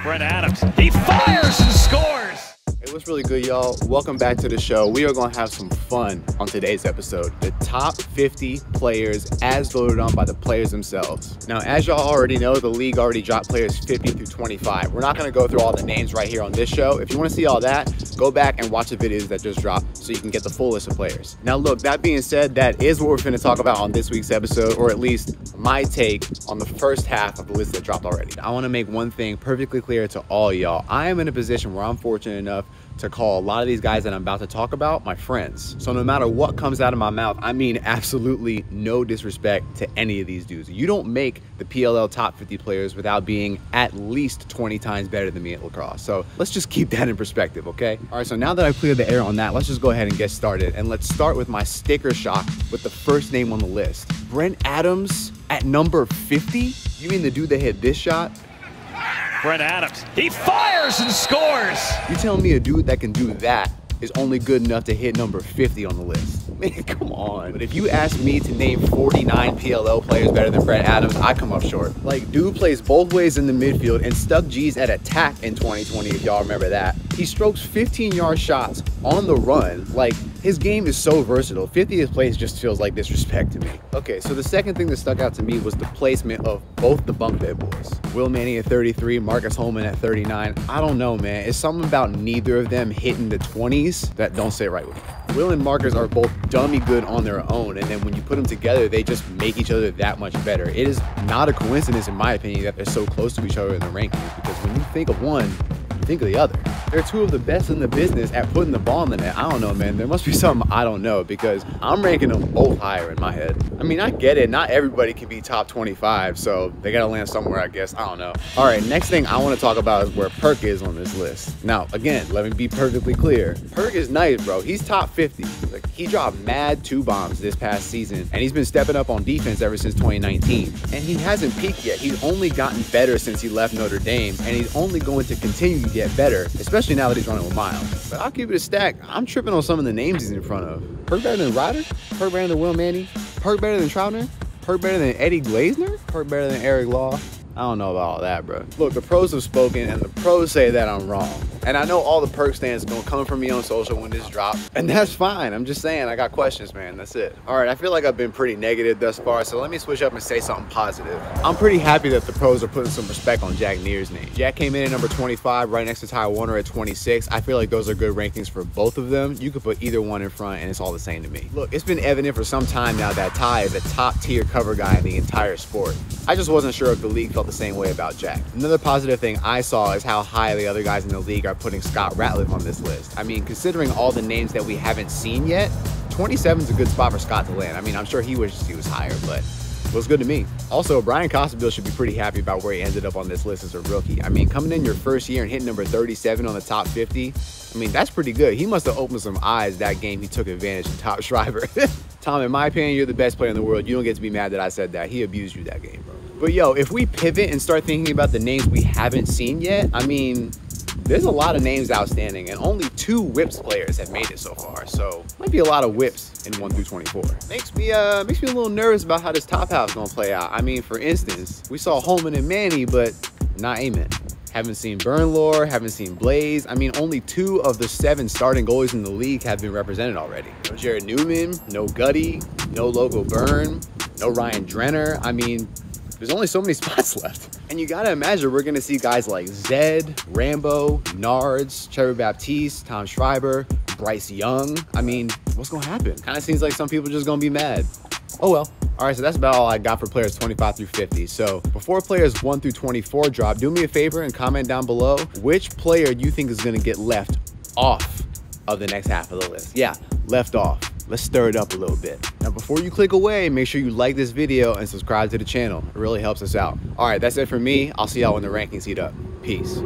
Brent Adams, he fires and scores! Hey, what's really good, y'all? Welcome back to the show. We are going to have some fun on today's episode. The top 50 players as voted on by the players themselves. Now, as y'all already know, the league already dropped players 50 through 25. We're not going to go through all the names right here on this show. If you want to see all that, go back and watch the videos that just dropped so you can get the full list of players. Now, look, that being said, that is what we're going to talk about on this week's episode, or at least my take on the first half of the list that dropped already. I want to make one thing perfectly clear to all y'all. I am in a position where I'm fortunate enough to call a lot of these guys that I'm about to talk about my friends. So no matter what comes out of my mouth, I mean absolutely no disrespect to any of these dudes. You don't make the PLL top 50 players without being at least 20 times better than me at lacrosse. So let's just keep that in perspective, okay? All right, so now that I've cleared the air on that, let's just go ahead and get started. And let's start with my sticker shock with the first name on the list. Brent Adams at number 50? You mean the dude that hit this shot? Brent Adams, he fires and scores! You telling me a dude that can do that is only good enough to hit number 50 on the list? Man, come on. But if you ask me to name 49 PLL players better than Brent Adams, I come up short. Like, dude plays both ways in the midfield and stuck G's at attack in 2020, if y'all remember that. He strokes 15-yard shots on the run. Like, his game is so versatile. 50th place just feels like disrespect to me. Okay, so the second thing that stuck out to me was the placement of both the bunk bed boys. Will Manning at 33, Marcus Holman at 39. I don't know, man. It's something about neither of them hitting the 20s that don't sit right with me. Will and Marcus are both dummy good on their own, and then when you put them together, they just make each other that much better. It is not a coincidence, in my opinion, that they're so close to each other in the rankings, because when you think of one, you think of the other. They're two of the best in the business at putting the ball in the net. I don't know, man. There must be something I don't know, because I'm ranking them both higher in my head. I mean, I get it. Not everybody can be top 25, so they got to land somewhere, I guess. I don't know. All right, next thing I want to talk about is where Perk is on this list. Now, again, let me be perfectly clear. Perk is nice, bro. He's top 50. Like, he dropped mad 2 bombs this past season, and he's been stepping up on defense ever since 2019. And he hasn't peaked yet. He's only gotten better since he left Notre Dame, and he's only going to continue to get better, especially now that he's running with Miles. But I'll keep it a stack. I'm tripping on some of the names he's in front of. Perk better than Ryder? Perk better than Will Manning? Perk better than Troutner? Perk better than Eddie Glazner? Perk better than Eric Law? I don't know about all that, bro. Look, the pros have spoken, and the pros say that I'm wrong. And I know all the Perk stands are gonna come for me on social when this drops, and that's fine. I'm just saying, I got questions, man. That's it. All right, I feel like I've been pretty negative thus far, so let me switch up and say something positive. I'm pretty happy that the pros are putting some respect on Jack Neer's name. Jack came in at number 25, right next to Ty Warner at 26. I feel like those are good rankings for both of them. You could put either one in front, and it's all the same to me. Look, it's been evident for some time now that Ty is a top-tier cover guy in the entire sport. I just wasn't sure if the league felt the same way about Jack. Another positive thing I saw is how high the other guys in the league are putting Scott Ratliff on this list. I mean, considering all the names that we haven't seen yet, 27 is a good spot for Scott to land. I mean, I'm sure he wishes he was higher, but it was good to me. Also, Brian Costabile should be pretty happy about where he ended up on this list as a rookie. I mean, coming in your first year and hitting number 37 on the top 50, I mean, that's pretty good. He must have opened some eyes that game he took advantage of Top Shriver. Tom, in my opinion, you're the best player in the world. You don't get to be mad that I said that. He abused you that game, bro. But yo, if we pivot and start thinking about the names we haven't seen yet, I mean, there's a lot of names outstanding, and only 2 Whips players have made it so far, so might be a lot of Whips in 1 through 24. Makes me a little nervous about how this top half is gonna play out. I mean, for instance, we saw Holman and Manny, but not Amen. Haven't seen Burnlore, haven't seen Blaze. I mean, only 2 of the 7 starting goalies in the league have been represented already. No Jared Newman, no Gutty, no Logo Byrne, no Ryan Drenner. I mean, there's only so many spots left. And you gotta imagine we're gonna see guys like Zed, Rambo, Nards, Trevor Baptiste, Tom Schreiber, Bryce Young. I mean, what's gonna happen? Kinda seems like some people are just gonna be mad. Oh well. All right, so that's about all I got for players 25 through 50. So before players 1 through 24 drop, do me a favor and comment down below which player you think is gonna get left off of the next half of the list. Yeah, left off. Let's stir it up a little bit. Now, before you click away, make sure you like this video and subscribe to the channel. It really helps us out. All right, that's it for me. I'll see y'all when the rankings heat up. Peace.